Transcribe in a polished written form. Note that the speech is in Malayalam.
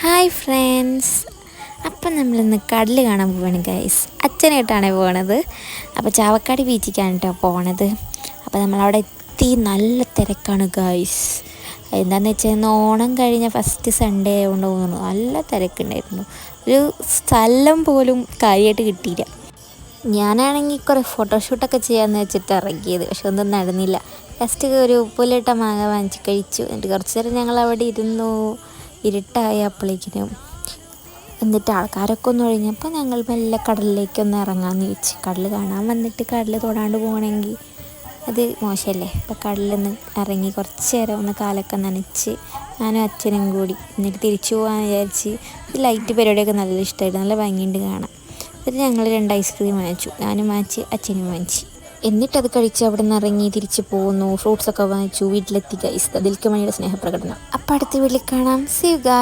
ഹായ് ഫ്രണ്ട്സ്, അപ്പം നമ്മളിന്ന് കടൽ കാണാൻ പോവാണ് ഗൈസ്. അച്ഛനായിട്ടാണ് പോണത്. അപ്പോൾ ചാവക്കാട് ബീച്ചിക്കാണ് കേട്ടോ പോണത്. അപ്പോൾ നമ്മളവിടെ എത്തി. നല്ല തിരക്കാണ് ഗൈസ്. എന്താണെന്ന് വെച്ചാൽ ഇന്ന് ഓണം കഴിഞ്ഞ ഫസ്റ്റ് സൺഡേ ആയതുകൊണ്ട് തോന്നുന്നു നല്ല തിരക്കുണ്ടായിരുന്നു. ഒരു സ്ഥലം പോലും കാര്യമായിട്ട് കിട്ടിയില്ല. ഞാനാണെങ്കിൽ കുറേ ഫോട്ടോഷൂട്ടൊക്കെ ചെയ്യാമെന്ന് വെച്ചിട്ട് ഇറങ്ങിയത്, പക്ഷെ ഒന്നും നടന്നില്ല. ഫസ്റ്റ് ഒരു ഉപ്പിലിട്ട മാങ്ങ വാങ്ങിച്ച് കഴിച്ചു. എന്നിട്ട് കുറച്ച് നേരം ഞങ്ങൾ അവിടെ ഇരുന്നു. ഇരുട്ടായി അപ്പോഴേക്കിനും. എന്നിട്ട് ആൾക്കാരൊക്കെ ഒന്ന് ഒഴിഞ്ഞപ്പോൾ ഞങ്ങൾ മെല്ലെ കടലിലേക്കൊന്ന് ഇറങ്ങാമെന്ന് ചോദിച്ചു. കടൽ കാണാൻ വന്നിട്ട് കടൽ തൊടാണ്ട് പോകണമെങ്കിൽ അത് മോശമല്ലേ. അപ്പോൾ കടലിൽ ഇറങ്ങി കുറച്ച് നേരം ഒന്ന് കാലൊക്കെ നനച്ച് ഞാനും അച്ഛനും കൂടി എന്നിട്ട് തിരിച്ചു പോകാമെന്ന് വിചാരിച്ച്. ഈ ലൈറ്റ് പരിപാടിയൊക്കെ നല്ല ഇഷ്ടമായിരുന്നു, നല്ല ഭംഗിയുണ്ട് കാണാൻ. എന്നിട്ട് ഞങ്ങൾ 2 ഐസ്ക്രീം വാങ്ങിച്ചു. ഞാനും വാങ്ങിച്ച് അച്ഛനും വാങ്ങിച്ച്. എന്നിട്ടത് കഴിച്ച് അവിടെ നിന്ന് ഇറങ്ങി തിരിച്ച് പോകുന്നു. ഫ്രൂട്ട്സൊക്കെ വാങ്ങിച്ചു. വീട്ടിലെത്തി ഗൈസ്. ദിൽക്ക് മണിയുടെ സ്നേഹപ്രകടനം. അപ്പം അടുത്ത വീട്ടിൽ കാണാം. See you guys.